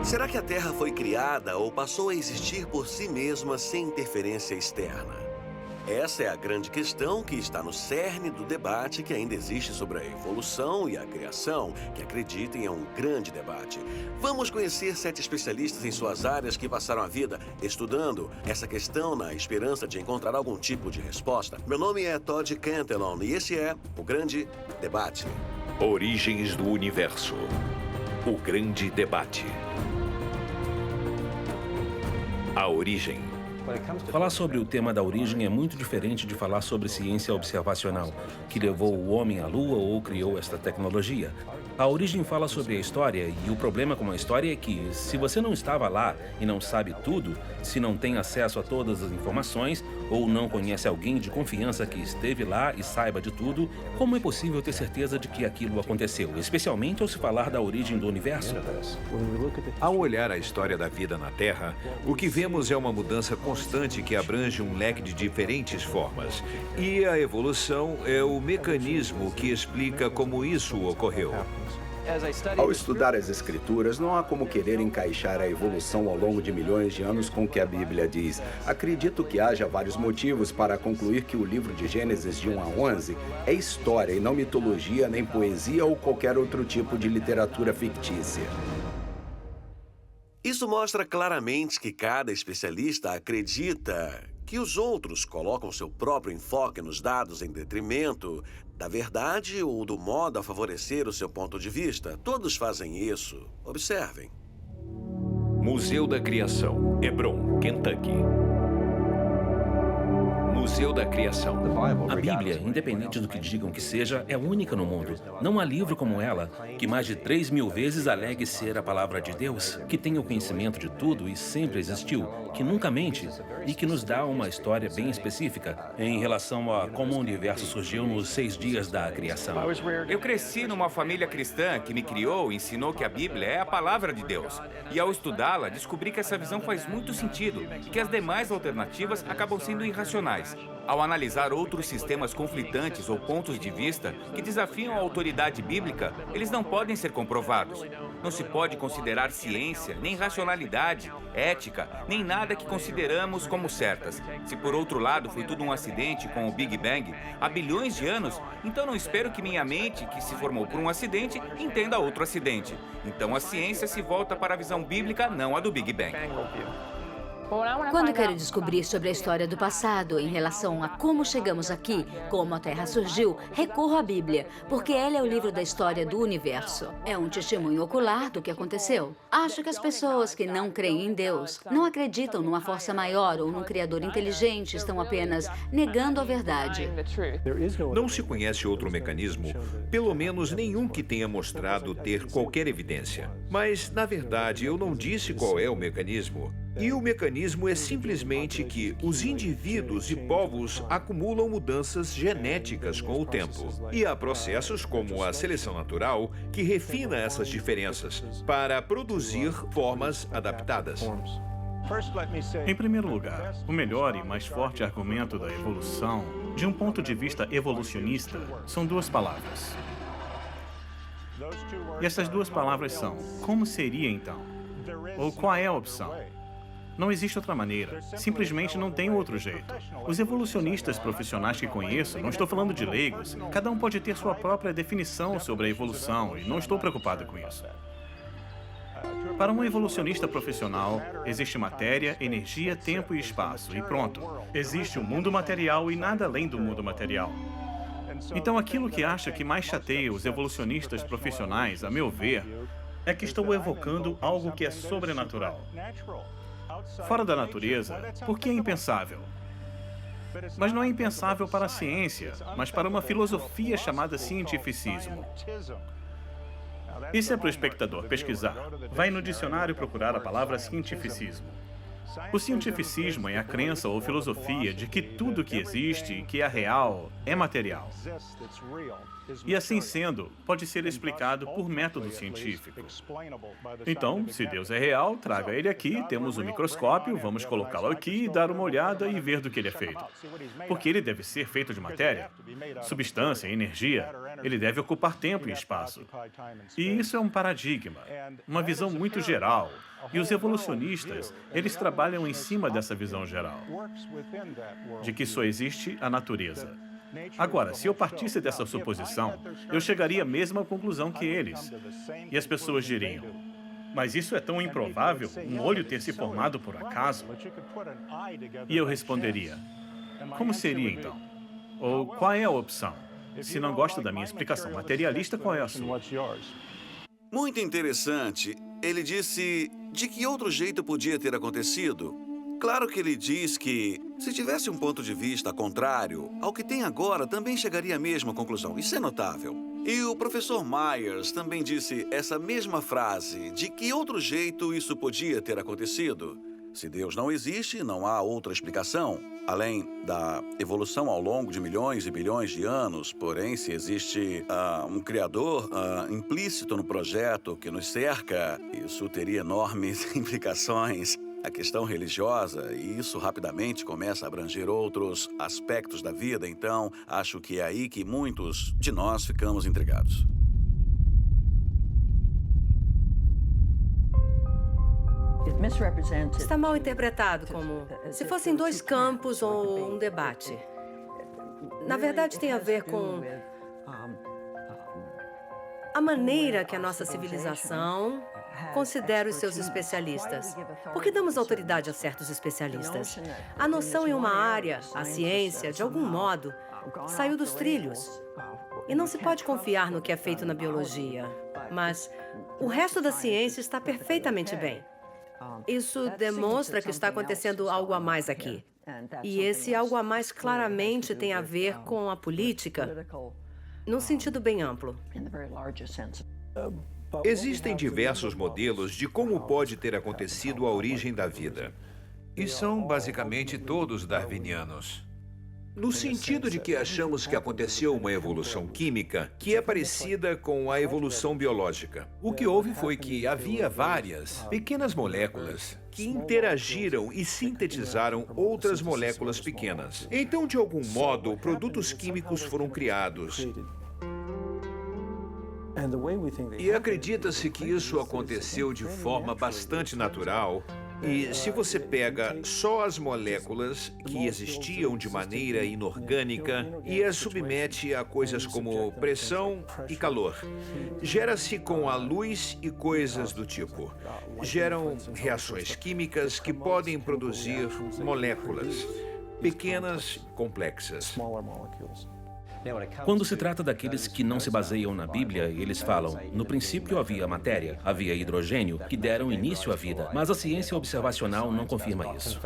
Será que a Terra foi criada ou passou a existir por si mesma sem interferência externa? Essa é a grande questão que está no cerne do debate que ainda existe sobre a evolução e a criação, que acreditem é um grande debate. Vamos conhecer 7 especialistas em suas áreas que passaram a vida estudando essa questão na esperança de encontrar algum tipo de resposta. Meu nome é Todd Cantelon e esse é o Grande Debate. Origens do Universo. O Grande Debate. A origem. Falar sobre o tema da origem é muito diferente de falar sobre ciência observacional, que levou o homem à Lua ou criou esta tecnologia. A origem fala sobre a história, e o problema com a história é que, se você não estava lá e não sabe tudo, se não tem acesso a todas as informações, ou não conhece alguém de confiança que esteve lá e saiba de tudo, como é possível ter certeza de que aquilo aconteceu, especialmente ao se falar da origem do universo? Ao olhar a história da vida na Terra, o que vemos é uma mudança constante que abrange um leque de diferentes formas. E a evolução é o mecanismo que explica como isso ocorreu. Ao estudar as Escrituras, não há como querer encaixar a evolução ao longo de milhões de anos com o que a Bíblia diz. Acredito que haja vários motivos para concluir que o livro de Gênesis de 1 a 11 é história e não mitologia, nem poesia ou qualquer outro tipo de literatura fictícia. Isso mostra claramente que cada especialista acredita que os outros colocam seu próprio enfoque nos dados em detrimento da verdade ou do modo a favorecer o seu ponto de vista. Todos fazem isso. Observem. Museu da Criação, Hebron, Kentucky. Museu da Criação. A Bíblia, independente do que digam que seja, é única no mundo. Não há livro como ela, que mais de 3.000 vezes alegue ser a palavra de Deus, que tem o conhecimento de tudo e sempre existiu, que nunca mente e que nos dá uma história bem específica em relação a como o universo surgiu nos 6 dias da criação. Eu cresci numa família cristã que me criou e ensinou que a Bíblia é a palavra de Deus. E ao estudá-la, descobri que essa visão faz muito sentido e que as demais alternativas acabam sendo irracionais. Ao analisar outros sistemas conflitantes ou pontos de vista que desafiam a autoridade bíblica, eles não podem ser comprovados. Não se pode considerar ciência, nem racionalidade, ética, nem nada que consideramos como certas. Se por outro lado foi tudo um acidente com o Big Bang há bilhões de anos, então não espero que minha mente, que se formou por um acidente, entenda outro acidente. Então a ciência se volta para a visão bíblica, não a do Big Bang. Quando quero descobrir sobre a história do passado em relação a como chegamos aqui, como a Terra surgiu, recorro à Bíblia, porque ela é o livro da história do universo. É um testemunho ocular do que aconteceu. Acho que as pessoas que não creem em Deus, não acreditam numa força maior ou num Criador inteligente, estão apenas negando a verdade. Não se conhece outro mecanismo, pelo menos nenhum que tenha mostrado ter qualquer evidência. Mas, na verdade, eu não disse qual é o mecanismo. E o mecanismo é simplesmente que os indivíduos e povos acumulam mudanças genéticas com o tempo. E há processos como a seleção natural que refina essas diferenças para produzir formas adaptadas. Em primeiro lugar, o melhor e mais forte argumento da evolução, de um ponto de vista evolucionista, são 2 palavras. E essas 2 palavras são: como seria então? Ou qual é a opção? Não existe outra maneira. Simplesmente não tem outro jeito. Os evolucionistas profissionais que conheço, não estou falando de leigos, cada um pode ter sua própria definição sobre a evolução e não estou preocupado com isso. Para um evolucionista profissional, existe matéria, energia, tempo e espaço, e pronto. Existe o mundo material e nada além do mundo material. Então, aquilo que acha que mais chateia os evolucionistas profissionais, a meu ver, é que estou evocando algo que é sobrenatural. Fora da natureza, porque é impensável. Mas não é impensável para a ciência, mas para uma filosofia chamada cientificismo. Isso é para o espectador pesquisar. Vai no dicionário procurar a palavra cientificismo. O cientificismo é a crença ou filosofia de que tudo que existe e que é real é material. E assim sendo, pode ser explicado por método científico. Então, se Deus é real, traga ele aqui, temos um microscópio, vamos colocá-lo aqui e dar uma olhada e ver do que ele é feito. Porque ele deve ser feito de matéria, substância, energia. Ele deve ocupar tempo e espaço. E isso é um paradigma, uma visão muito geral. E os evolucionistas, eles trabalham em cima dessa visão geral, de que só existe a natureza. Agora, se eu partisse dessa suposição, eu chegaria à mesma conclusão que eles. E as pessoas diriam, mas isso é tão improvável, um olho ter se formado por acaso? E eu responderia, como seria então? Ou qual é a opção? Se não gosta da minha explicação materialista, qual é a sua? Muito interessante. Ele disse de que outro jeito podia ter acontecido. Claro que ele diz que, se tivesse um ponto de vista contrário ao que tem agora, também chegaria à mesma conclusão. Isso é notável. E o professor Myers também disse essa mesma frase, de que outro jeito isso podia ter acontecido. Se Deus não existe, não há outra explicação, além da evolução ao longo de milhões e bilhões de anos. Porém, se existe um criador implícito no projeto que nos cerca, isso teria enormes implicações. A questão religiosa, e isso rapidamente começa a abranger outros aspectos da vida, então acho que é aí que muitos de nós ficamos intrigados. Está mal interpretado como se fossem dois campos ou um debate. Na verdade, tem a ver com a maneira que a nossa civilização considera os seus especialistas. Por que damos autoridade a certos especialistas? A noção em uma área, a ciência, de algum modo, saiu dos trilhos. E não se pode confiar no que é feito na biologia. Mas o resto da ciência está perfeitamente bem. Isso demonstra que está acontecendo algo a mais aqui. E esse algo a mais claramente tem a ver com a política, num sentido bem amplo. Existem diversos modelos de como pode ter acontecido a origem da vida. E são basicamente todos darwinianos. No sentido de que achamos que aconteceu uma evolução química que é parecida com a evolução biológica. O que houve foi que havia várias pequenas moléculas que interagiram e sintetizaram outras moléculas pequenas. Então, de algum modo, produtos químicos foram criados. E acredita-se que isso aconteceu de forma bastante natural. E se você pega só as moléculas que existiam de maneira inorgânica e as submete a coisas como pressão e calor, gera-se com a luz e coisas do tipo. Geram reações químicas que podem produzir moléculas pequenas, complexas. Quando se trata daqueles que não se baseiam na Bíblia, eles falam, no princípio havia matéria, havia hidrogênio, que deram início à vida. Mas a ciência observacional não confirma isso.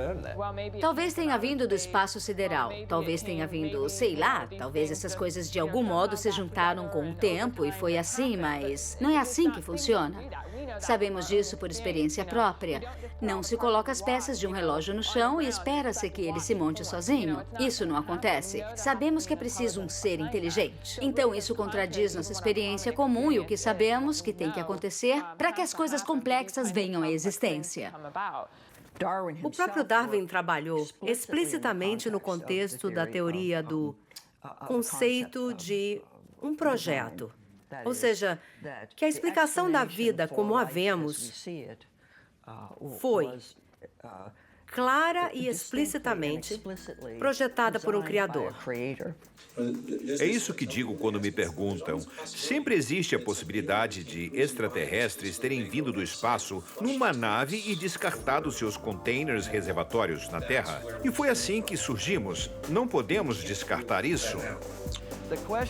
Talvez tenha vindo do espaço sideral. Talvez tenha vindo, sei lá, talvez essas coisas de algum modo se juntaram com o tempo e foi assim, mas não é assim que funciona. Sabemos disso por experiência própria. Não se coloca as peças de um relógio no chão e espera-se que ele se monte sozinho. Isso não acontece. Sabemos que é preciso um ser inteligente. Então isso contradiz nossa experiência comum e o que sabemos que tem que acontecer para que as coisas complexas venham à existência. O próprio Darwin trabalhou explicitamente no contexto da teoria do conceito de um projeto. Ou seja, que a explicação da vida como a vemos foi clara e explicitamente projetada por um criador. É isso que digo quando me perguntam. Sempre existe a possibilidade de extraterrestres terem vindo do espaço numa nave e descartado seus containers reservatórios na Terra. E foi assim que surgimos. Não podemos descartar isso.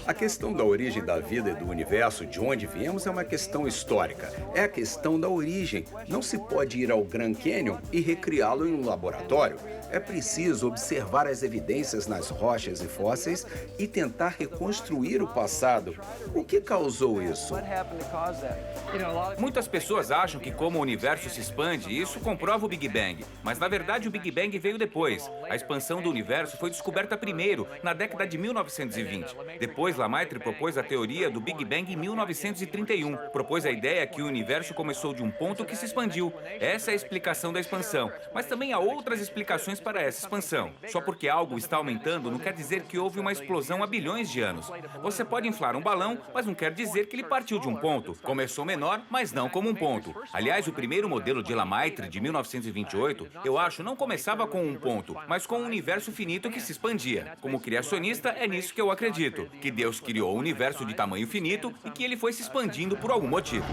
A questão da origem da vida e do universo, de onde viemos, é uma questão histórica. É a questão da origem. Não se pode ir ao Grand Canyon e recriá-lo em um laboratório. É preciso observar as evidências nas rochas e fósseis e tentar reconstruir o passado. O que causou isso? Muitas pessoas acham que como o universo se expande, isso comprova o Big Bang. Mas, na verdade, o Big Bang veio depois. A expansão do universo foi descoberta primeiro, na década de 1920. Depois, Lemaitre propôs a teoria do Big Bang em 1931. Propôs a ideia que o universo começou de um ponto que se expandiu. Essa é a explicação da expansão. Mas também há outras explicações para essa expansão. Só porque algo está aumentando não quer dizer que houve uma explosão há bilhões de anos. Você pode inflar um balão, mas não quer dizer que ele partiu de um ponto. Começou menor, mas não como um ponto. Aliás, o primeiro modelo de Lemaitre, de 1928, eu acho, não começava com um ponto, mas com um universo finito que se expandia. Como criacionista, é nisso que eu acredito. Que Deus criou um universo de tamanho finito e que ele foi se expandindo por algum motivo.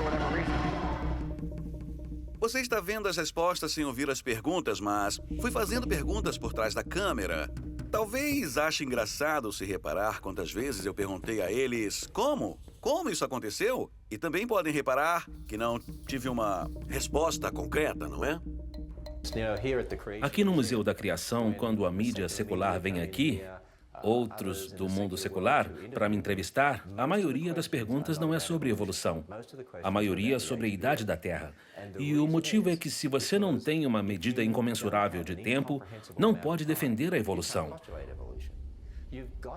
Você está vendo as respostas sem ouvir as perguntas, mas fui fazendo perguntas por trás da câmera. Talvez ache engraçado se reparar quantas vezes eu perguntei a eles como? Como isso aconteceu? E também podem reparar que não tive uma resposta concreta, não é? Aqui no Museu da Criação, quando a mídia secular vem aqui, outros do mundo secular, para me entrevistar, a maioria das perguntas não é sobre evolução. A maioria é sobre a idade da Terra. E o motivo é que se você não tem uma medida incomensurável de tempo, não pode defender a evolução.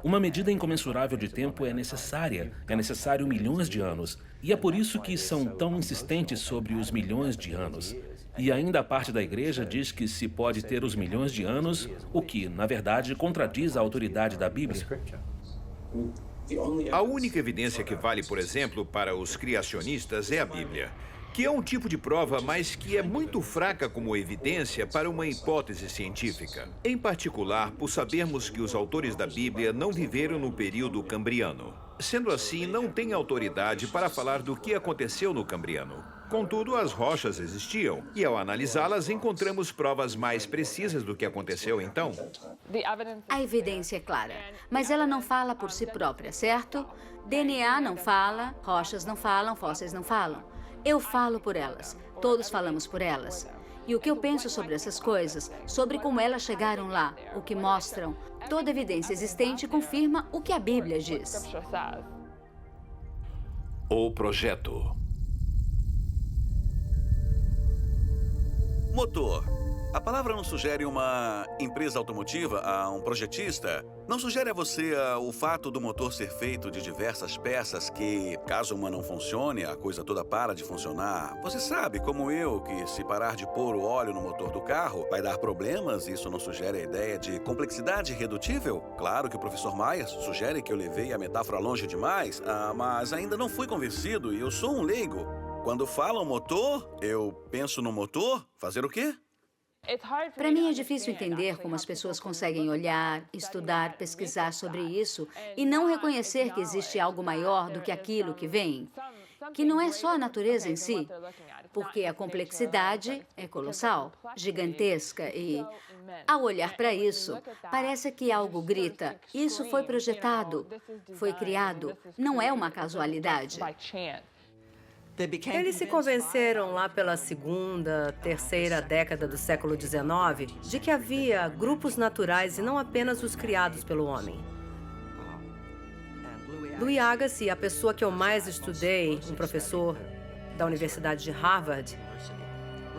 Uma medida incomensurável de tempo é necessária. É necessário milhões de anos. E é por isso que são tão insistentes sobre os milhões de anos. E ainda a parte da igreja diz que se pode ter os milhões de anos, o que, na verdade, contradiz a autoridade da Bíblia. A única evidência que vale, por exemplo, para os criacionistas é a Bíblia, que é um tipo de prova, mas que é muito fraca como evidência para uma hipótese científica. Em particular, por sabermos que os autores da Bíblia não viveram no período cambriano. Sendo assim, não tem autoridade para falar do que aconteceu no Cambriano. Contudo, as rochas existiam, e ao analisá-las, encontramos provas mais precisas do que aconteceu então. A evidência é clara, mas ela não fala por si própria, certo? DNA não fala, rochas não falam, fósseis não falam. Eu falo por elas, todos falamos por elas. E o que eu penso sobre essas coisas, sobre como elas chegaram lá, o que mostram, toda evidência existente confirma o que a Bíblia diz. O projeto. Motor. A palavra não sugere uma empresa automotiva, a um projetista? Não sugere a você o fato do motor ser feito de diversas peças que, caso uma não funcione, a coisa toda para de funcionar? Você sabe, como eu, que se parar de pôr o óleo no motor do carro, vai dar problemas? Isso não sugere a ideia de complexidade irredutível? Claro que o professor Myers sugere que eu levei a metáfora longe demais, mas ainda não fui convencido e eu sou um leigo. Quando falam motor, eu penso no motor. Fazer o quê? Para mim é difícil entender como as pessoas conseguem olhar, estudar, pesquisar sobre isso e não reconhecer que existe algo maior do que aquilo que vem, que não é só a natureza em si, porque a complexidade é colossal, gigantesca e, ao olhar para isso, parece que algo grita, isso foi projetado, foi criado, não é uma casualidade. Eles se convenceram lá pela segunda, terceira década do século XIX de que havia grupos naturais e não apenas os criados pelo homem. Louis Agassiz, a pessoa que eu mais estudei, um professor da Universidade de Harvard,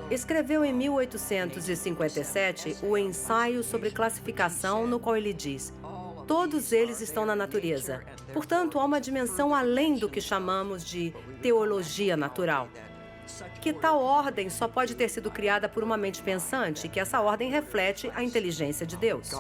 escreveu em 1857 o ensaio sobre classificação, no qual ele diz: todos eles estão na natureza. Portanto, há uma dimensão além do que chamamos de teologia natural. Que tal ordem só pode ter sido criada por uma mente pensante, e que essa ordem reflete a inteligência de Deus.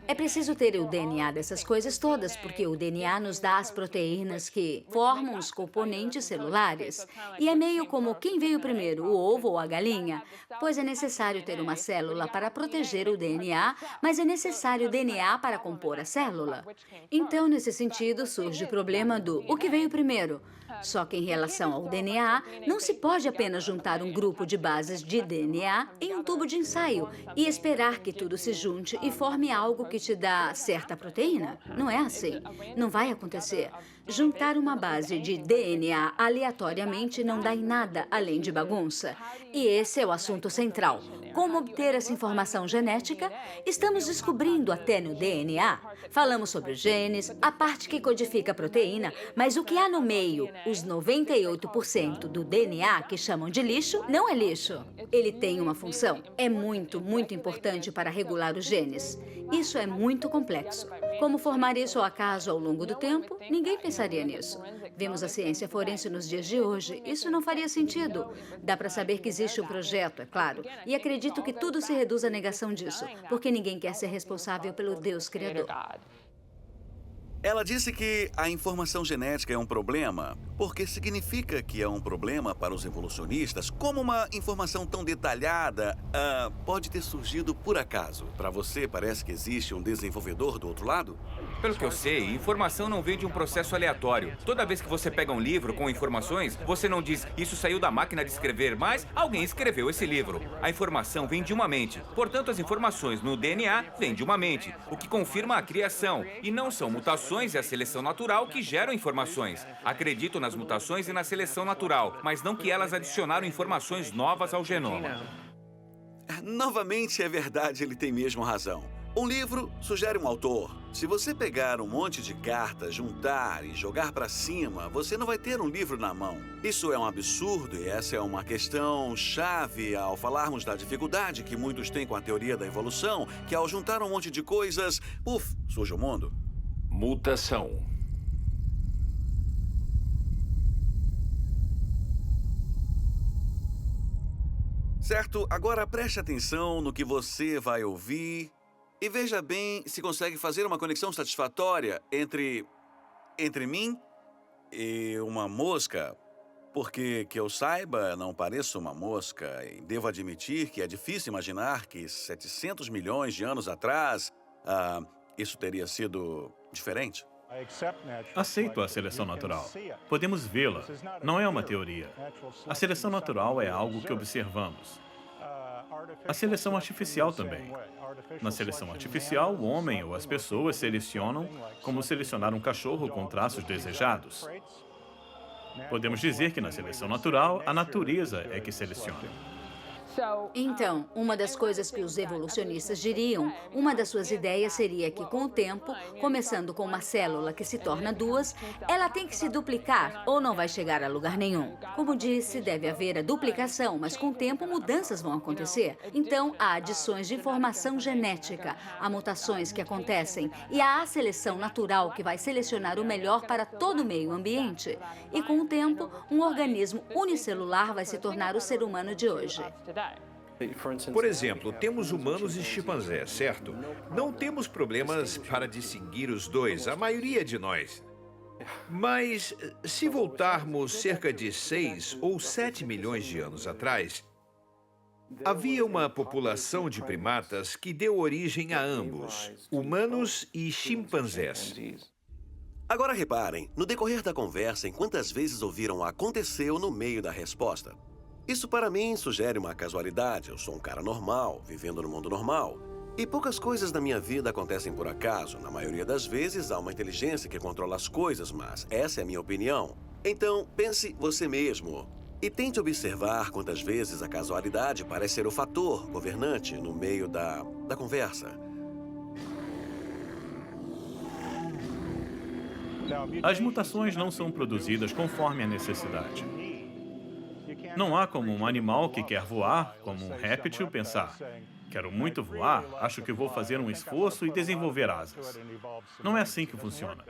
É preciso ter o DNA dessas coisas todas, porque o DNA nos dá as proteínas que formam os componentes celulares. E é meio como quem veio primeiro, o ovo ou a galinha? Pois é necessário ter uma célula para proteger o DNA, mas é necessário o DNA para compor a célula. Então, nesse sentido, surge o problema do o que veio primeiro. Só que em relação ao DNA, não se pode apenas juntar um grupo de bases de DNA em um tubo de ensaio e esperar que tudo se junte e forme algo que te dá certa proteína. Não é assim. Não vai acontecer. Juntar uma base de DNA aleatoriamente não dá em nada além de bagunça. E esse é o assunto central. Como obter essa informação genética? Estamos descobrindo até no DNA. Falamos sobre os genes, a parte que codifica a proteína, mas o que há no meio, os 98% do DNA que chamam de lixo, não é lixo. Ele tem uma função. É muito, muito importante para regular os genes. Isso é muito complexo. Como formar isso ao acaso ao longo do tempo? Ninguém pensaria nisso. Vemos a ciência forense nos dias de hoje. Isso não faria sentido. Dá para saber que existe um projeto, é claro. E acredito que tudo se reduz à negação disso, porque ninguém quer ser responsável pelo Deus Criador. Ela disse que a informação genética é um problema, porque significa que é um problema para os evolucionistas. Como uma informação tão detalhada pode ter surgido por acaso? Para você, parece que existe um desenvolvedor do outro lado? Pelo que eu sei, informação não vem de um processo aleatório. Toda vez que você pega um livro com informações, você não diz, isso saiu da máquina de escrever, mas alguém escreveu esse livro. A informação vem de uma mente. Portanto, as informações no DNA vêm de uma mente, o que confirma a criação. E não são mutações e a seleção natural que geram informações. Acredito nas mutações e na seleção natural, mas não que elas adicionaram informações novas ao genoma. Novamente, é verdade, ele tem mesmo razão. Um livro sugere um autor. Se você pegar um monte de cartas, juntar e jogar para cima, você não vai ter um livro na mão. Isso é um absurdo e essa é uma questão chave ao falarmos da dificuldade que muitos têm com a teoria da evolução, que ao juntar um monte de coisas, surge o mundo. Mutação. Certo, agora preste atenção no que você vai ouvir e veja bem se consegue fazer uma conexão satisfatória entre mim e uma mosca. Porque, que eu saiba, não pareço uma mosca e devo admitir que é difícil imaginar que 700 milhões de anos atrás, isso teria sido diferente. Aceito a seleção natural. Podemos vê-la. Não é uma teoria. A seleção natural é algo que observamos. A seleção artificial também. Na seleção artificial, o homem ou as pessoas selecionam como selecionar um cachorro com traços desejados. Podemos dizer que na seleção natural, a natureza é que seleciona. Então, uma das coisas que os evolucionistas diriam, uma das suas ideias seria que, com o tempo, começando com uma célula que se torna duas, ela tem que se duplicar ou não vai chegar a lugar nenhum. Como disse, deve haver a duplicação, mas com o tempo mudanças vão acontecer. Então, há adições de informação genética, há mutações que acontecem e há a seleção natural que vai selecionar o melhor para todo o meio ambiente. E com o tempo, um organismo unicelular vai se tornar o ser humano de hoje. Por exemplo, temos humanos e chimpanzés, certo? Não temos problemas para distinguir os dois, a maioria de nós. Mas, se voltarmos cerca de 6 ou 7 milhões de anos atrás, havia uma população de primatas que deu origem a ambos, humanos e chimpanzés. Agora reparem, no decorrer da conversa, em quantas vezes ouviram aconteceu no meio da resposta. Isso para mim sugere uma casualidade. Eu sou um cara normal, vivendo no mundo normal. E poucas coisas na minha vida acontecem por acaso. Na maioria das vezes há uma inteligência que controla as coisas, mas essa é a minha opinião. Então, pense você mesmo. E tente observar quantas vezes a casualidade parece ser o fator governante no meio da conversa. As mutações não são produzidas conforme a necessidade. Não há como um animal que quer voar, como um réptil, pensar: quero muito voar, acho que vou fazer um esforço e desenvolver asas. Não é assim que funciona.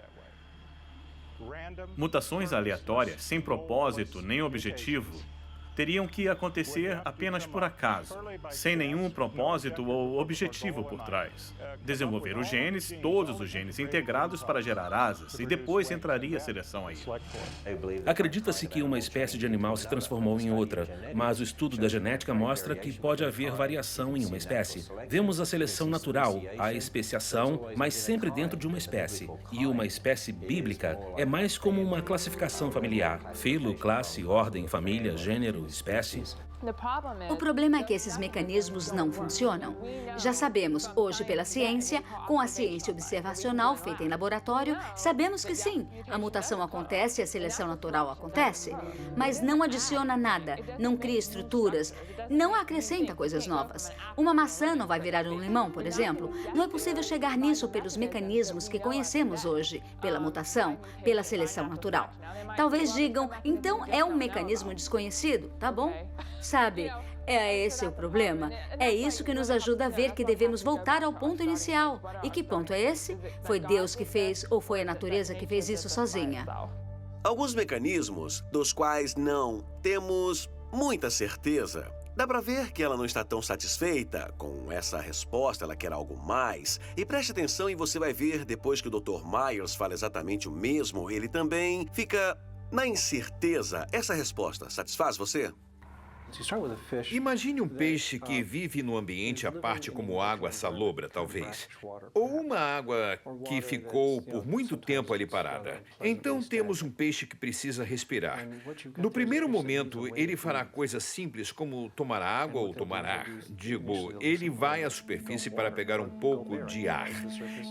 Mutações aleatórias, sem propósito nem objetivo, teriam que acontecer apenas por acaso, sem nenhum propósito ou objetivo por trás. Desenvolver os genes, todos os genes integrados para gerar asas, e depois entraria a seleção aí. Acredita-se que uma espécie de animal se transformou em outra, mas o estudo da genética mostra que pode haver variação em uma espécie. Vemos a seleção natural, a especiação, mas sempre dentro de uma espécie. E uma espécie bíblica é mais como uma classificação familiar: filo, classe, ordem, família, gênero, espécies. O problema é que esses mecanismos não funcionam. Já sabemos, hoje pela ciência, com a ciência observacional feita em laboratório, sabemos que sim, a mutação acontece e a seleção natural acontece, mas não adiciona nada, não cria estruturas, não acrescenta coisas novas. Uma maçã não vai virar um limão, por exemplo. Não é possível chegar nisso pelos mecanismos que conhecemos hoje, pela mutação, pela seleção natural. Talvez digam, então é um mecanismo desconhecido, tá bom? Sabe, é esse o problema. É isso que nos ajuda a ver que devemos voltar ao ponto inicial. E que ponto é esse? Foi Deus que fez ou foi a natureza que fez isso sozinha? Alguns mecanismos dos quais não temos muita certeza. Dá pra ver que ela não está tão satisfeita com essa resposta, ela quer algo mais. E preste atenção e você vai ver, depois que o Dr. Myers fala exatamente o mesmo, ele também fica na incerteza. Essa resposta satisfaz você? Imagine um peixe que vive no ambiente à parte como água salobra, talvez. Ou uma água que ficou por muito tempo ali parada. Então temos um peixe que precisa respirar. No primeiro momento, ele fará coisas simples como tomar água ou tomar ar. Digo, ele vai à superfície para pegar um pouco de ar,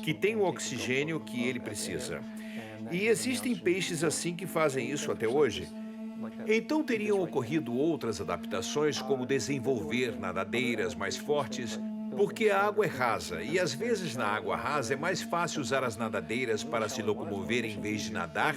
que tem o oxigênio que ele precisa. E existem peixes assim que fazem isso até hoje. Então teriam ocorrido outras adaptações, como desenvolver nadadeiras mais fortes, porque a água é rasa e às vezes na água rasa é mais fácil usar as nadadeiras para se locomover em vez de nadar,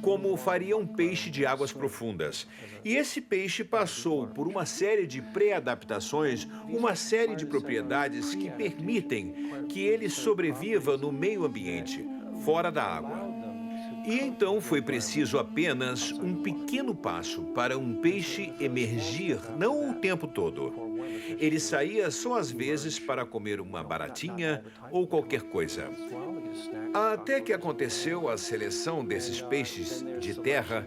como faria um peixe de águas profundas. E esse peixe passou por uma série de pré-adaptações, uma série de propriedades que permitem que ele sobreviva no meio ambiente, fora da água. E então foi preciso apenas um pequeno passo para um peixe emergir, não o tempo todo. Ele saía só às vezes para comer uma baratinha ou qualquer coisa. Até que aconteceu a seleção desses peixes de terra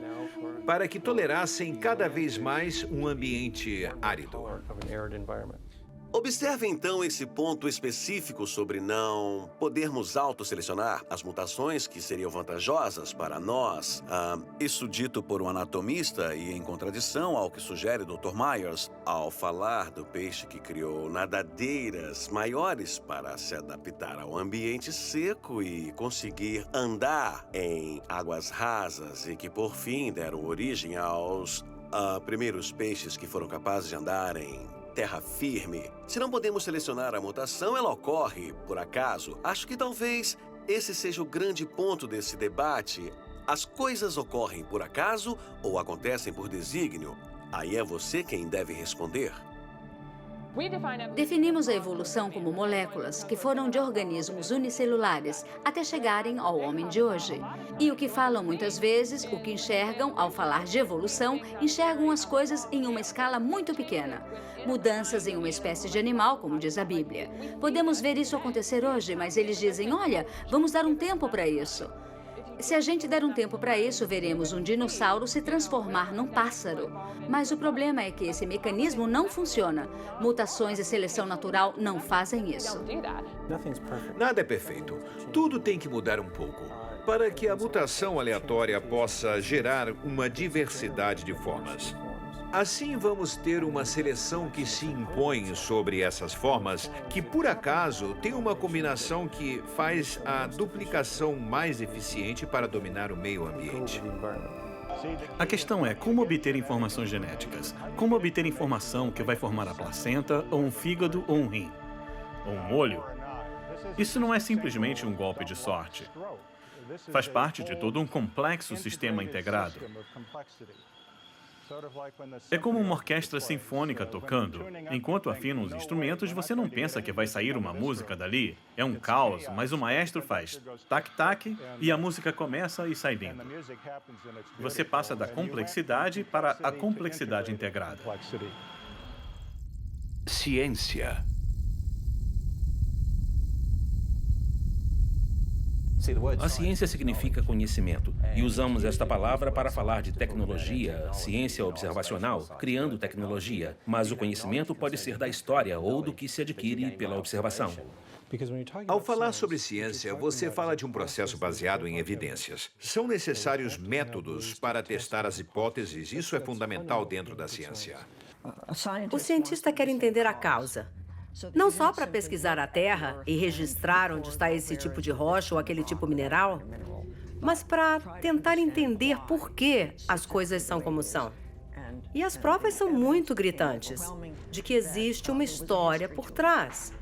para que tolerassem cada vez mais um ambiente árido. Observe então esse ponto específico sobre não podermos autoselecionar as mutações que seriam vantajosas para nós. Isso dito por um anatomista e em contradição ao que sugere Dr. Myers ao falar do peixe que criou nadadeiras maiores para se adaptar ao ambiente seco e conseguir andar em águas rasas e que por fim deram origem aos primeiros peixes que foram capazes de andar em terra firme. Se não podemos selecionar a mutação, ela ocorre por acaso. Acho que talvez esse seja o grande ponto desse debate. As coisas ocorrem por acaso ou acontecem por desígnio? Aí é você quem deve responder. Definimos a evolução como moléculas que foram de organismos unicelulares até chegarem ao homem de hoje. E o que falam muitas vezes, o que enxergam ao falar de evolução, enxergam as coisas em uma escala muito pequena. Mudanças em uma espécie de animal, como diz a Bíblia. Podemos ver isso acontecer hoje, mas eles dizem, olha, vamos dar um tempo para isso. Se a gente der um tempo para isso, veremos um dinossauro se transformar num pássaro. Mas o problema é que esse mecanismo não funciona. Mutações e seleção natural não fazem isso. Nada é perfeito. Tudo tem que mudar um pouco para que a mutação aleatória possa gerar uma diversidade de formas. Assim, vamos ter uma seleção que se impõe sobre essas formas, que por acaso tem uma combinação que faz a duplicação mais eficiente para dominar o meio ambiente. A questão é como obter informações genéticas. Como obter informação que vai formar a placenta, ou um fígado, ou um rim, ou um olho. Isso não é simplesmente um golpe de sorte. Faz parte de todo um complexo sistema integrado. É como uma orquestra sinfônica tocando. Enquanto afinam os instrumentos, você não pensa que vai sair uma música dali. É um caos, mas o maestro faz tac-tac e a música começa e sai dentro. Você passa da complexidade para a complexidade integrada. Ciência. A ciência significa conhecimento, e usamos esta palavra para falar de tecnologia, ciência observacional, criando tecnologia. Mas o conhecimento pode ser da história ou do que se adquire pela observação. Ao falar sobre ciência, você fala de um processo baseado em evidências. São necessários métodos para testar as hipóteses. Isso é fundamental dentro da ciência. O cientista quer entender a causa. Não só para pesquisar a Terra e registrar onde está esse tipo de rocha ou aquele tipo mineral, mas para tentar entender por que as coisas são como são. E as provas são muito gritantes, de que existe uma história por trás.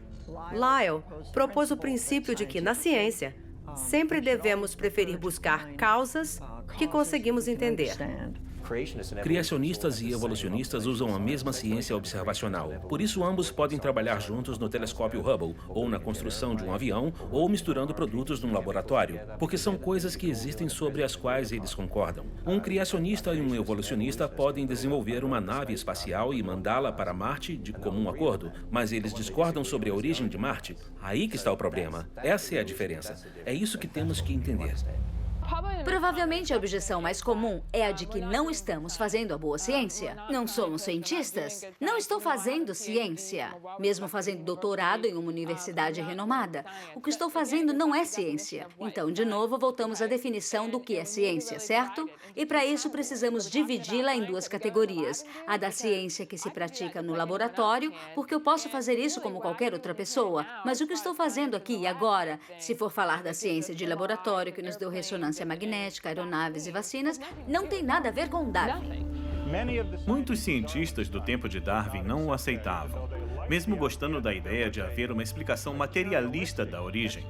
Lyell propôs o princípio de que, na ciência, sempre devemos preferir buscar causas que conseguimos entender. Criacionistas e evolucionistas usam a mesma ciência observacional. Por isso, ambos podem trabalhar juntos no telescópio Hubble, ou na construção de um avião, ou misturando produtos num laboratório, porque são coisas que existem sobre as quais eles concordam. Um criacionista e um evolucionista podem desenvolver uma nave espacial e mandá-la para Marte de comum acordo, mas eles discordam sobre a origem de Marte. Aí que está o problema. Essa é a diferença. É isso que temos que entender. Provavelmente a objeção mais comum é a de que não estamos fazendo a boa ciência. Não somos cientistas. Não estou fazendo ciência, mesmo fazendo doutorado em uma universidade renomada. O que estou fazendo não é ciência. Então, de novo, voltamos à definição do que é ciência, certo? E para isso precisamos dividi-la em duas categorias. A da ciência que se pratica no laboratório, porque eu posso fazer isso como qualquer outra pessoa. Mas o que estou fazendo aqui e agora, se for falar da ciência de laboratório que nos deu ressonância magnética, aeronaves e vacinas, não tem nada a ver com Darwin. Muitos cientistas do tempo de Darwin não o aceitavam, mesmo gostando da ideia de haver uma explicação materialista da origem.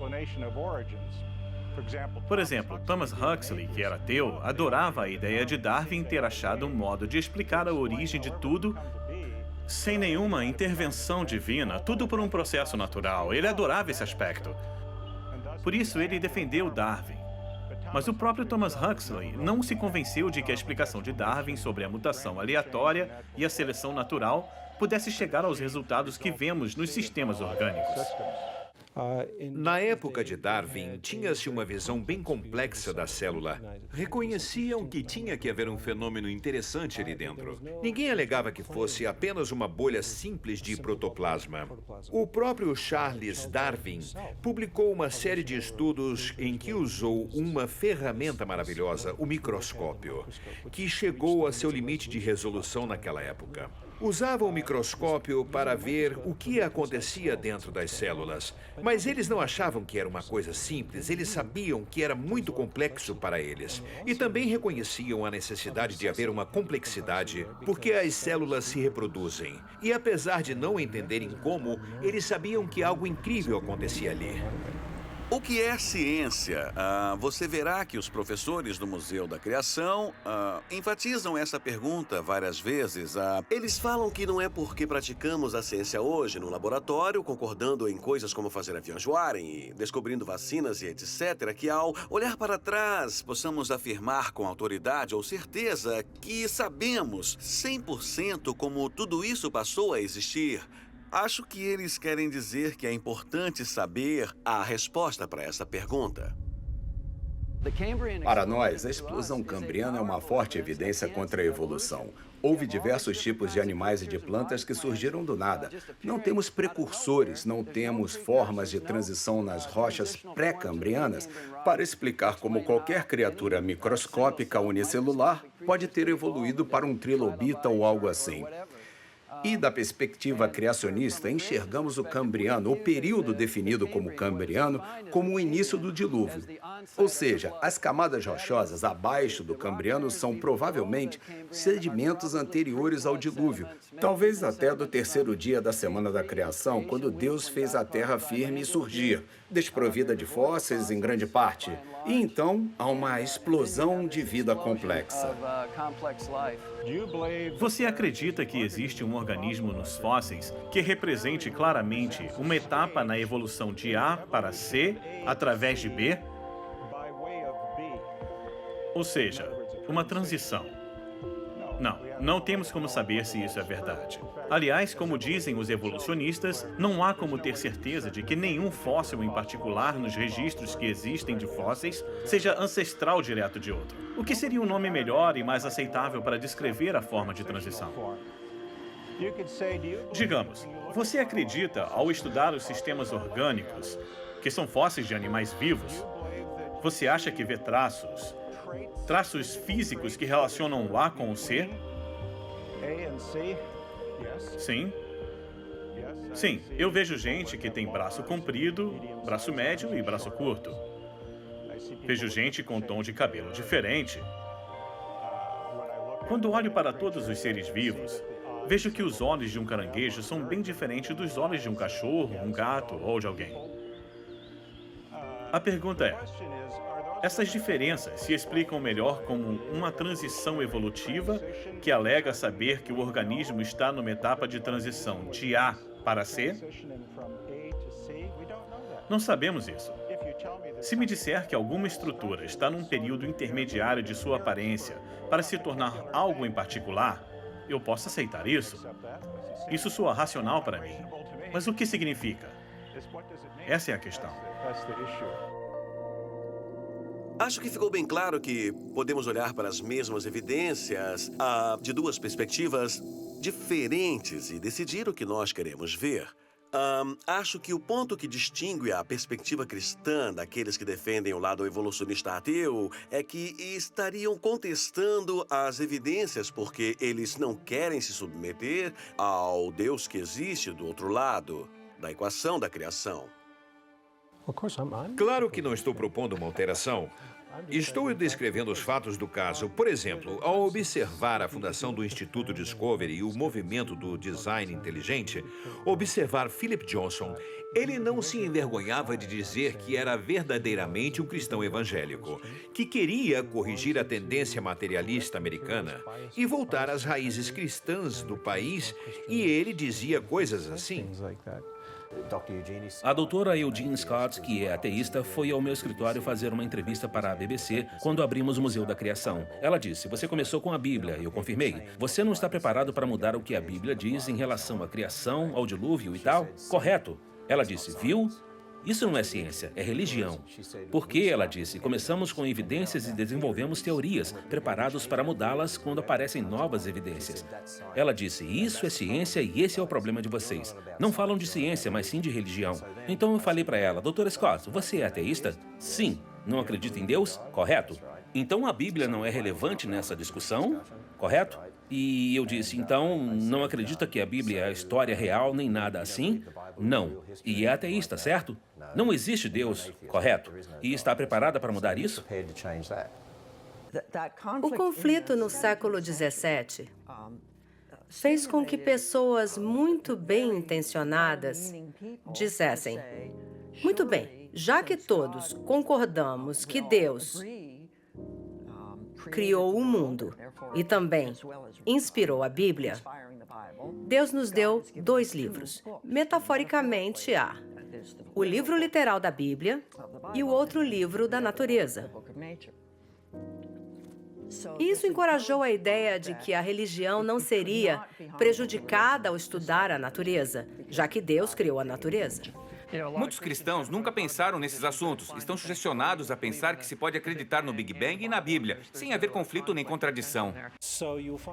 Por exemplo, Thomas Huxley, que era ateu, adorava a ideia de Darwin ter achado um modo de explicar a origem de tudo sem nenhuma intervenção divina, tudo por um processo natural. Ele adorava esse aspecto. Por isso, ele defendeu Darwin. Mas o próprio Thomas Huxley não se convenceu de que a explicação de Darwin sobre a mutação aleatória e a seleção natural pudesse chegar aos resultados que vemos nos sistemas orgânicos. Na época de Darwin, tinha-se uma visão bem complexa da célula. Reconheciam que tinha que haver um fenômeno interessante ali dentro. Ninguém alegava que fosse apenas uma bolha simples de protoplasma. O próprio Charles Darwin publicou uma série de estudos em que usou uma ferramenta maravilhosa, o microscópio, que chegou a seu limite de resolução naquela época. Usavam o microscópio para ver o que acontecia dentro das células, mas eles não achavam que era uma coisa simples, eles sabiam que era muito complexo para eles. E também reconheciam a necessidade de haver uma complexidade, porque as células se reproduzem. E apesar de não entenderem como, eles sabiam que algo incrível acontecia ali. O que é ciência? Você verá que os professores do Museu da Criação enfatizam essa pergunta várias vezes. Eles falam que não é porque praticamos a ciência hoje no laboratório, concordando em coisas como fazer aviões voarem e descobrindo vacinas e etc., que ao olhar para trás possamos afirmar com autoridade ou certeza que sabemos 100% como tudo isso passou a existir. Acho que eles querem dizer que é importante saber a resposta para essa pergunta. Para nós, a explosão cambriana é uma forte evidência contra a evolução. Houve diversos tipos de animais e de plantas que surgiram do nada. Não temos precursores, não temos formas de transição nas rochas pré-cambrianas para explicar como qualquer criatura microscópica unicelular pode ter evoluído para um trilobita ou algo assim. E da perspectiva criacionista, enxergamos o Cambriano, o período definido como Cambriano, como o início do dilúvio. Ou seja, as camadas rochosas abaixo do Cambriano são provavelmente sedimentos anteriores ao dilúvio, talvez até do terceiro dia da semana da criação, quando Deus fez a terra firme surgir, desprovida de fósseis em grande parte. E então há uma explosão de vida complexa. Você acredita que existe um organismo nos fósseis que represente claramente uma etapa na evolução de A para C através de B? Ou seja, uma transição. Não temos como saber se isso é verdade. Aliás, como dizem os evolucionistas, não há como ter certeza de que nenhum fóssil em particular nos registros que existem de fósseis seja ancestral direto de outro. O que seria um nome melhor e mais aceitável para descrever a forma de transição? Digamos, você acredita, ao estudar os sistemas orgânicos, que são fósseis de animais vivos, você acha que vê traços físicos que relacionam o A com o C? Sim. Sim, eu vejo gente que tem braço comprido, braço médio e braço curto. Vejo gente com tom de cabelo diferente. Quando olho para todos os seres vivos, vejo que os olhos de um caranguejo são bem diferentes dos olhos de um cachorro, um gato ou de alguém. A pergunta é: Essas diferenças se explicam melhor como uma transição evolutiva que alega saber que o organismo está numa etapa de transição de A para C? Não sabemos isso. Se me disser que alguma estrutura está num período intermediário de sua aparência para se tornar algo em particular, eu posso aceitar isso. Isso soa racional para mim. Mas o que significa? Essa é a questão. Acho que ficou bem claro que podemos olhar para as mesmas evidências de duas perspectivas diferentes e decidir o que nós queremos ver. Acho que o ponto que distingue a perspectiva cristã daqueles que defendem o lado evolucionista ateu é que estariam contestando as evidências porque eles não querem se submeter ao Deus que existe do outro lado da equação da criação. Claro que não estou propondo uma alteração. Estou descrevendo os fatos do caso. Por exemplo, ao observar a fundação do Instituto Discovery e o movimento do design inteligente, observar Philip Johnson, ele não se envergonhava de dizer que era verdadeiramente um cristão evangélico, que queria corrigir a tendência materialista americana e voltar às raízes cristãs do país, e ele dizia coisas assim. A doutora Eugene Scott, que é ateísta, foi ao meu escritório fazer uma entrevista para a BBC quando abrimos o Museu da Criação. Ela disse, você começou com a Bíblia. Eu confirmei. Você não está preparado para mudar o que a Bíblia diz em relação à criação, ao dilúvio e tal? Correto. Ela disse, viu? Isso não é ciência, é religião. Porque, ela disse, começamos com evidências e desenvolvemos teorias, preparados para mudá-las quando aparecem novas evidências. Ela disse, isso é ciência e esse é o problema de vocês. Não falam de ciência, mas sim de religião. Então eu falei para ela, doutora Scott, você é ateísta? Sim. Não acredita em Deus? Correto. Então a Bíblia não é relevante nessa discussão? Correto? E eu disse, então, não acredita que a Bíblia é a história real nem nada assim? Não. E é ateísta, certo? Não existe Deus, correto? E está preparada para mudar isso? O conflito no século XVII fez com que pessoas muito bem intencionadas dissessem, muito bem, já que todos concordamos que Deus criou o mundo e também inspirou a Bíblia, Deus nos deu 2 livros. Metaforicamente, há o livro literal da Bíblia e o outro livro da natureza. Isso encorajou a ideia de que a religião não seria prejudicada ao estudar a natureza, já que Deus criou a natureza. Muitos cristãos nunca pensaram nesses assuntos. Estão sugestionados a pensar que se pode acreditar no Big Bang e na Bíblia, sem haver conflito nem contradição.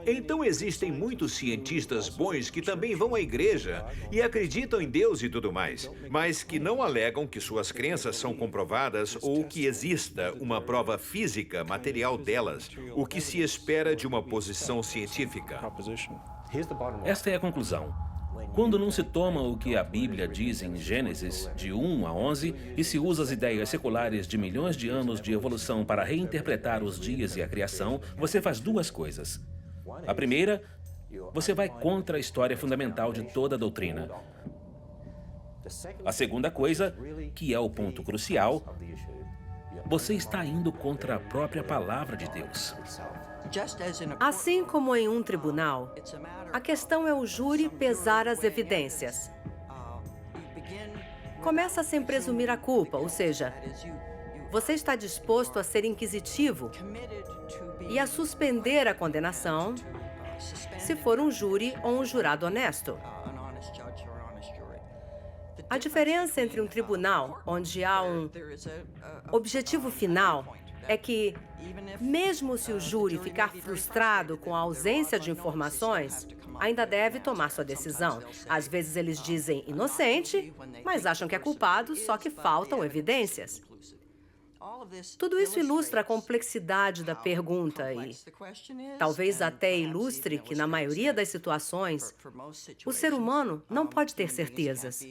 Então existem muitos cientistas bons que também vão à igreja e acreditam em Deus e tudo mais, mas que não alegam que suas crenças são comprovadas ou que exista uma prova física, material delas, o que se espera de uma posição científica. Esta é a conclusão. Quando não se toma o que a Bíblia diz em Gênesis, de 1 a 11, e se usa as ideias seculares de milhões de anos de evolução para reinterpretar os dias e a criação, você faz 2 coisas. A primeira, você vai contra a história fundamental de toda a doutrina. A segunda coisa, que é o ponto crucial, você está indo contra a própria palavra de Deus. Assim como em um tribunal, a questão é o júri pesar as evidências. Começa sem presumir a culpa, ou seja, você está disposto a ser inquisitivo e a suspender a condenação se for um júri ou um jurado honesto. A diferença entre um tribunal, onde há um objetivo final, é que, mesmo se o júri ficar frustrado com a ausência de informações, ainda deve tomar sua decisão. Às vezes eles dizem inocente, mas acham que é culpado, só que faltam evidências. Tudo isso ilustra a complexidade da pergunta e talvez até ilustre que, na maioria das situações, o ser humano não pode ter certezas.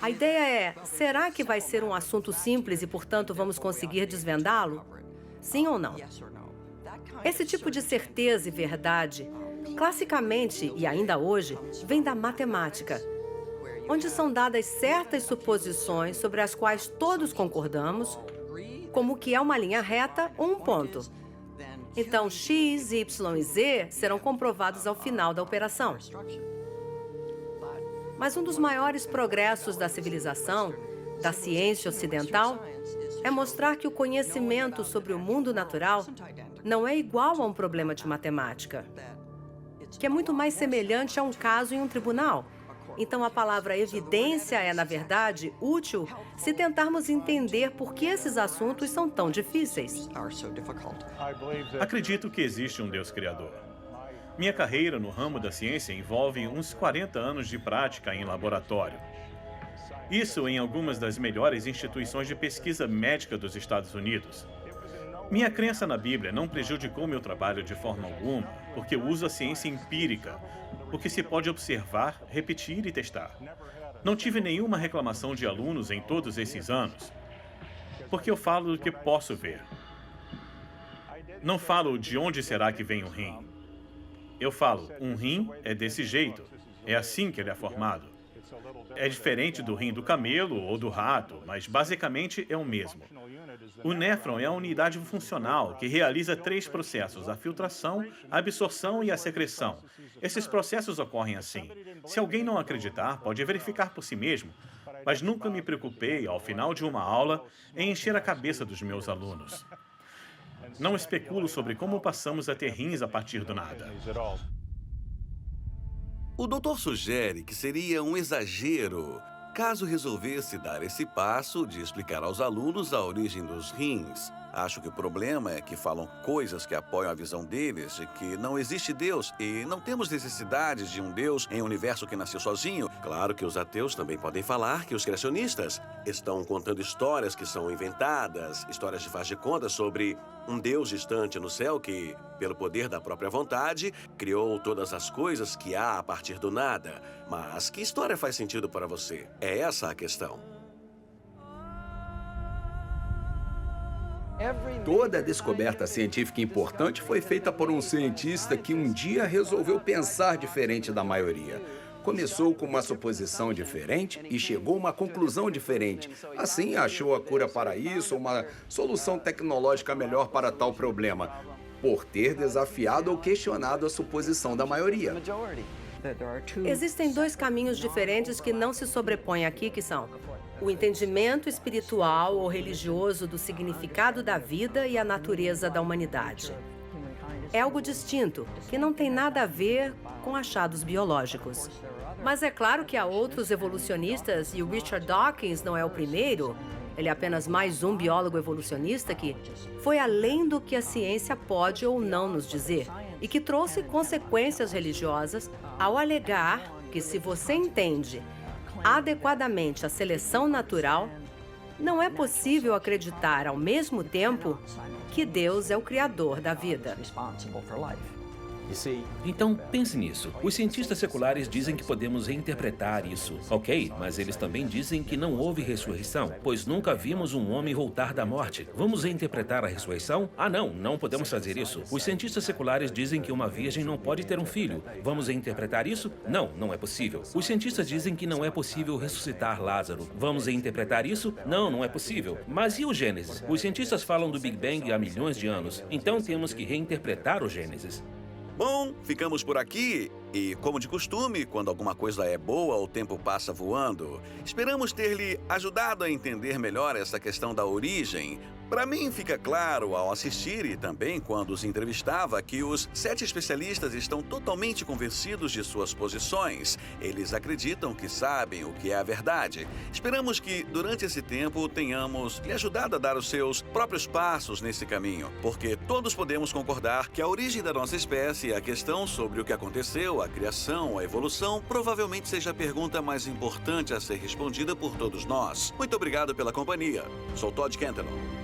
A ideia é, será que vai ser um assunto simples e, portanto, vamos conseguir desvendá-lo? Sim ou não? Esse tipo de certeza e verdade, classicamente e ainda hoje, vem da matemática, onde são dadas certas suposições sobre as quais todos concordamos como o que é uma linha reta ou um ponto. Então, X, Y e Z serão comprovados ao final da operação. Mas um dos maiores progressos da civilização, da ciência ocidental, é mostrar que o conhecimento sobre o mundo natural não é igual a um problema de matemática, que é muito mais semelhante a um caso em um tribunal. Então, a palavra evidência é, na verdade, útil se tentarmos entender por que esses assuntos são tão difíceis. Acredito que existe um Deus criador. Minha carreira no ramo da ciência envolve uns 40 anos de prática em laboratório. Isso em algumas das melhores instituições de pesquisa médica dos Estados Unidos. Minha crença na Bíblia não prejudicou meu trabalho de forma alguma, porque eu uso a ciência empírica, o que se pode observar, repetir e testar. Não tive nenhuma reclamação de alunos em todos esses anos, porque eu falo do que posso ver. Não falo de onde será que vem um rim. Eu falo, um rim é desse jeito, é assim que ele é formado. É diferente do rim do camelo ou do rato, mas basicamente é o mesmo. O néfron é a unidade funcional que realiza 3 processos: a filtração, a absorção e a secreção. Esses processos ocorrem assim. Se alguém não acreditar, pode verificar por si mesmo, mas nunca me preocupei, ao final de uma aula, em encher a cabeça dos meus alunos. Não especulo sobre como passamos a ter rins a partir do nada. O doutor sugere que seria um exagero caso resolvesse dar esse passo de explicar aos alunos a origem dos rins. Acho que o problema é que falam coisas que apoiam a visão deles de que não existe Deus e não temos necessidade de um Deus em um universo que nasceu sozinho. Claro que os ateus também podem falar que os criacionistas estão contando histórias que são inventadas, histórias de faz de conta sobre um Deus distante no céu que, pelo poder da própria vontade, criou todas as coisas que há a partir do nada. Mas que história faz sentido para você? É essa a questão. Toda descoberta científica importante foi feita por um cientista que um dia resolveu pensar diferente da maioria. Começou com uma suposição diferente e chegou a uma conclusão diferente. Assim, achou a cura para isso, uma solução tecnológica melhor para tal problema, por ter desafiado ou questionado a suposição da maioria. Existem 2 caminhos diferentes que não se sobrepõem aqui, que são o entendimento espiritual ou religioso do significado da vida e a natureza da humanidade. É algo distinto, que não tem nada a ver com achados biológicos. Mas é claro que há outros evolucionistas, e o Richard Dawkins não é o primeiro. Ele é apenas mais um biólogo evolucionista que foi além do que a ciência pode ou não nos dizer, e que trouxe consequências religiosas ao alegar que, se você entende adequadamente a seleção natural, não é possível acreditar ao mesmo tempo que Deus é o criador da vida. Então, pense nisso. Os cientistas seculares dizem que podemos reinterpretar isso. Ok, mas eles também dizem que não houve ressurreição, pois nunca vimos um homem voltar da morte. Vamos reinterpretar a ressurreição? Ah, não podemos fazer isso. Os cientistas seculares dizem que uma virgem não pode ter um filho. Vamos reinterpretar isso? Não é possível. Os cientistas dizem que não é possível ressuscitar Lázaro. Vamos reinterpretar isso? Não é possível. Mas e o Gênesis? Os cientistas falam do Big Bang há milhões de anos. Então temos que reinterpretar o Gênesis. Bom, ficamos por aqui e, como de costume, quando alguma coisa é boa, o tempo passa voando. Esperamos ter lhe ajudado a entender melhor essa questão da origem. Para mim, fica claro ao assistir e também quando os entrevistava que os 7 especialistas estão totalmente convencidos de suas posições. Eles acreditam que sabem o que é a verdade. Esperamos que, durante esse tempo, tenhamos lhe ajudado a dar os seus próprios passos nesse caminho, porque todos podemos concordar que a origem da nossa espécie e a questão sobre o que aconteceu, a criação, a evolução, provavelmente seja a pergunta mais importante a ser respondida por todos nós. Muito obrigado pela companhia. Sou Todd Cantelon.